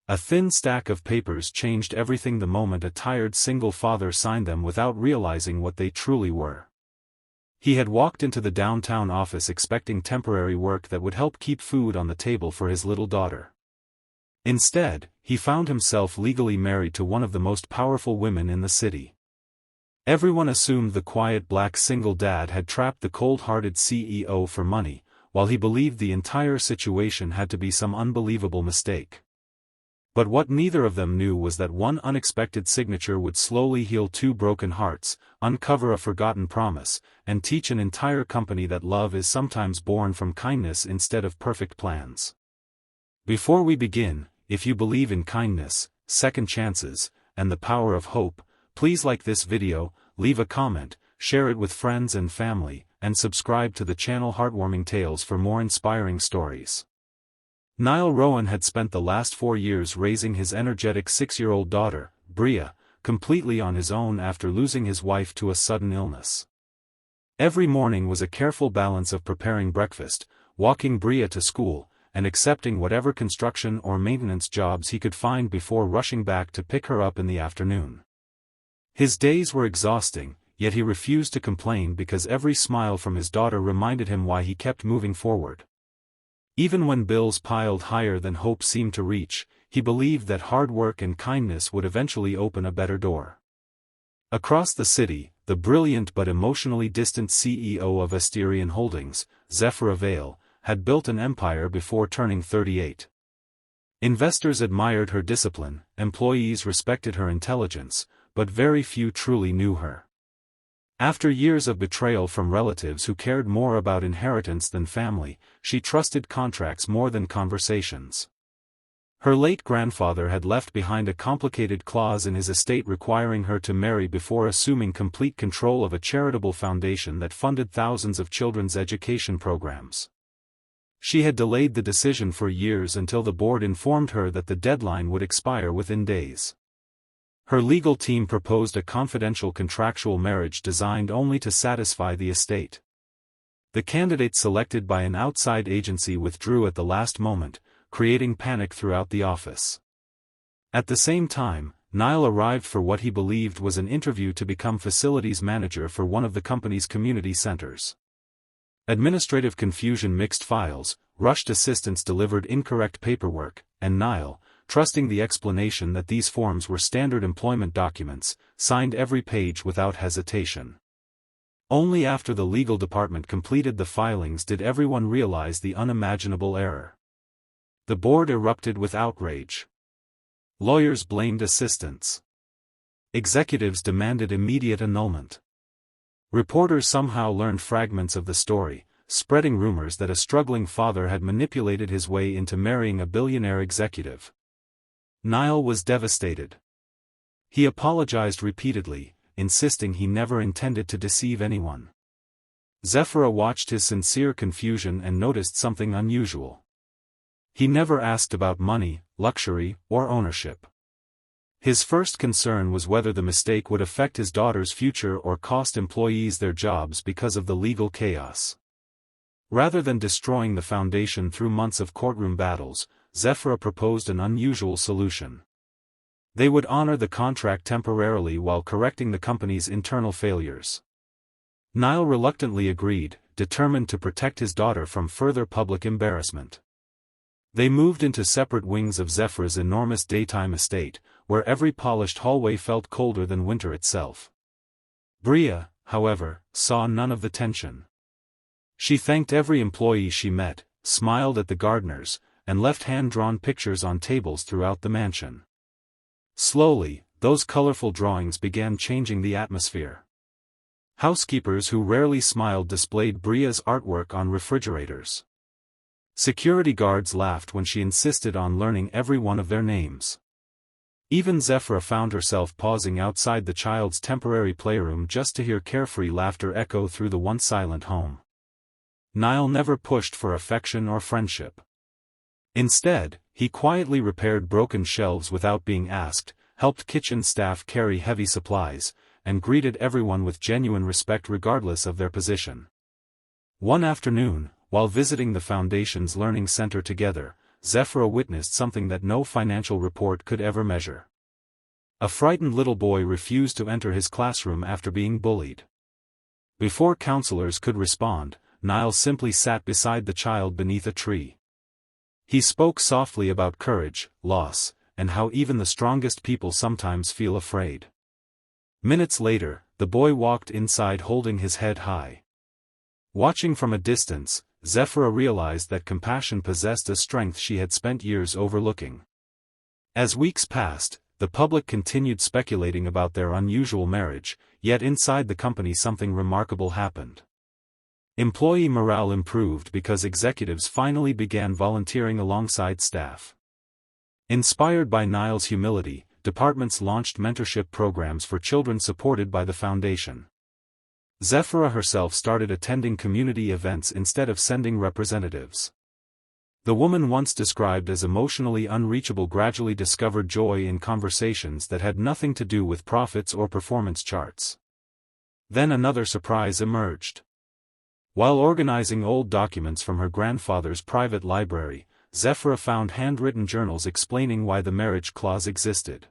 A thin stack of papers changed everything the moment a tired single father signed them without realizing what they truly were. He had walked into the downtown office expecting temporary work that would help keep food on the table for his little daughter. Instead, he found himself legally married to one of the most powerful women in the city. Everyone assumed the quiet black single dad had trapped the cold-hearted CEO for money, while he believed the entire situation had to be some unbelievable mistake. But what neither of them knew was that one unexpected signature would slowly heal two broken hearts, uncover a forgotten promise, and teach an entire company that love is sometimes born from kindness instead of perfect plans. Before we begin, if you believe in kindness, second chances, and the power of hope, please like this video, leave a comment, share it with friends and family, and subscribe to the channel Heartwarming Tales for more inspiring stories. Niall Rowan had spent the last 4 years raising his energetic 6-year-old daughter, Bria, completely on his own after losing his wife to a sudden illness. Every morning was a careful balance of preparing breakfast, walking Bria to school, and accepting whatever construction or maintenance jobs he could find before rushing back to pick her up in the afternoon. His days were exhausting, yet he refused to complain because every smile from his daughter reminded him why he kept moving forward. Even when bills piled higher than hope seemed to reach, he believed that hard work and kindness would eventually open a better door. Across the city, the brilliant but emotionally distant CEO of Asterion Holdings, Zephyra Vale, had built an empire before turning 38. Investors admired her discipline, employees respected her intelligence, but very few truly knew her. After years of betrayal from relatives who cared more about inheritance than family, she trusted contracts more than conversations. Her late grandfather had left behind a complicated clause in his estate requiring her to marry before assuming complete control of a charitable foundation that funded thousands of children's education programs. She had delayed the decision for years until the board informed her that the deadline would expire within days. Her legal team proposed a confidential contractual marriage designed only to satisfy the estate. The candidate selected by an outside agency withdrew at the last moment, creating panic throughout the office. At the same time, Niall arrived for what he believed was an interview to become facilities manager for one of the company's community centers. Administrative confusion mixed files, rushed assistants delivered incorrect paperwork, and Niall, trusting the explanation that these forms were standard employment documents, signed every page without hesitation. Only after the legal department completed the filings did everyone realize the unimaginable error. The board erupted with outrage. Lawyers blamed assistants. Executives demanded immediate annulment. Reporters somehow learned fragments of the story, spreading rumors that a struggling father had manipulated his way into marrying a billionaire executive. Niall was devastated. He apologized repeatedly, insisting he never intended to deceive anyone. Zephyra watched his sincere confusion and noticed something unusual. He never asked about money, luxury, or ownership. His first concern was whether the mistake would affect his daughter's future or cost employees their jobs because of the legal chaos. Rather than destroying the foundation through months of courtroom battles, Zephyra proposed an unusual solution. They would honor the contract temporarily while correcting the company's internal failures. Niall reluctantly agreed, determined to protect his daughter from further public embarrassment. They moved into separate wings of Zephyra's enormous daytime estate, where every polished hallway felt colder than winter itself. Bria, however, saw none of the tension. She thanked every employee she met, smiled at the gardeners, and left hand-drawn pictures on tables throughout the mansion. Slowly, those colorful drawings began changing the atmosphere. Housekeepers who rarely smiled displayed Bria's artwork on refrigerators. Security guards laughed when she insisted on learning every one of their names. Even Zephyra found herself pausing outside the child's temporary playroom just to hear carefree laughter echo through the once silent home. Niall never pushed for affection or friendship. Instead, he quietly repaired broken shelves without being asked, helped kitchen staff carry heavy supplies, and greeted everyone with genuine respect regardless of their position. One afternoon, while visiting the Foundation's learning center together, Zephyra witnessed something that no financial report could ever measure. A frightened little boy refused to enter his classroom after being bullied. Before counselors could respond, Niles simply sat beside the child beneath a tree. He spoke softly about courage, loss, and how even the strongest people sometimes feel afraid. Minutes later, the boy walked inside holding his head high. Watching from a distance, Zephyra realized that compassion possessed a strength she had spent years overlooking. As weeks passed, the public continued speculating about their unusual marriage, yet inside the company something remarkable happened. Employee morale improved because executives finally began volunteering alongside staff. Inspired by Niles' humility, departments launched mentorship programs for children supported by the foundation. Zephyra herself started attending community events instead of sending representatives. The woman once described as emotionally unreachable gradually discovered joy in conversations that had nothing to do with profits or performance charts. Then another surprise emerged. While organizing old documents from her grandfather's private library, Zephyra found handwritten journals explaining why the marriage clause existed.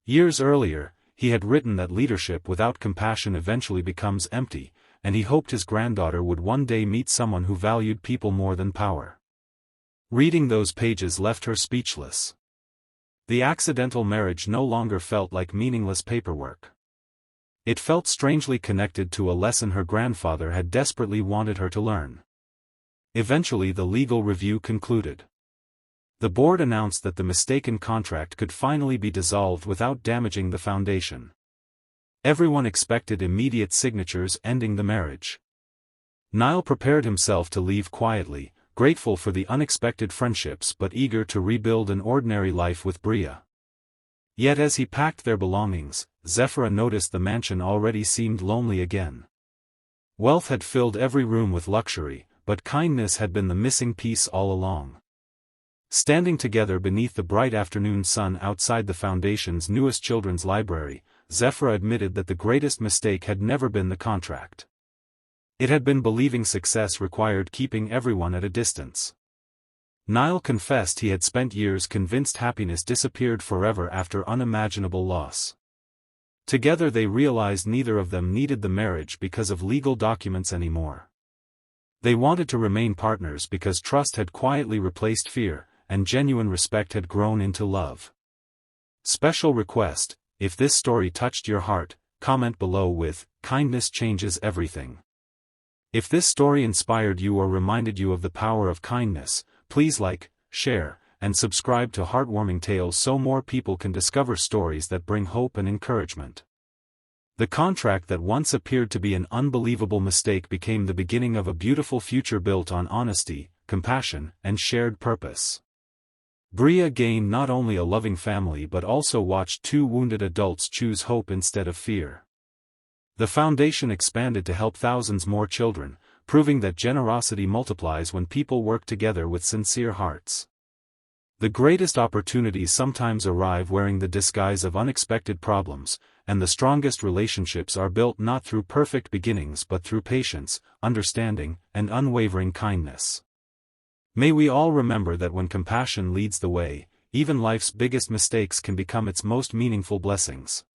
Years earlier, he had written that leadership without compassion eventually becomes empty, and he hoped his granddaughter would one day meet someone who valued people more than power. Reading those pages left her speechless. The accidental marriage no longer felt like meaningless paperwork. It felt strangely connected to a lesson her grandfather had desperately wanted her to learn. Eventually the legal review concluded. The board announced that the mistaken contract could finally be dissolved without damaging the foundation. Everyone expected immediate signatures ending the marriage. Niall prepared himself to leave quietly, grateful for the unexpected friendships but eager to rebuild an ordinary life with Bria. Yet as he packed their belongings, Zephyra noticed the mansion already seemed lonely again. Wealth had filled every room with luxury, but kindness had been the missing piece all along. Standing together beneath the bright afternoon sun outside the foundation's newest children's library, Zephyra admitted that the greatest mistake had never been the contract. It had been believing success required keeping everyone at a distance. Niall confessed he had spent years convinced happiness disappeared forever after unimaginable loss. Together they realized neither of them needed the marriage because of legal documents anymore. They wanted to remain partners because trust had quietly replaced fear, and genuine respect had grown into love. Special request: if this story touched your heart, comment below with, "Kindness changes everything." If this story inspired you or reminded you of the power of kindness, please like, share, and subscribe to Heartwarming Tales so more people can discover stories that bring hope and encouragement. The contract that once appeared to be an unbelievable mistake became the beginning of a beautiful future built on honesty, compassion, and shared purpose. Bria gained not only a loving family but also watched two wounded adults choose hope instead of fear. The foundation expanded to help thousands more children, proving that generosity multiplies when people work together with sincere hearts. The greatest opportunities sometimes arrive wearing the disguise of unexpected problems, and the strongest relationships are built not through perfect beginnings but through patience, understanding, and unwavering kindness. May we all remember that when compassion leads the way, even life's biggest mistakes can become its most meaningful blessings.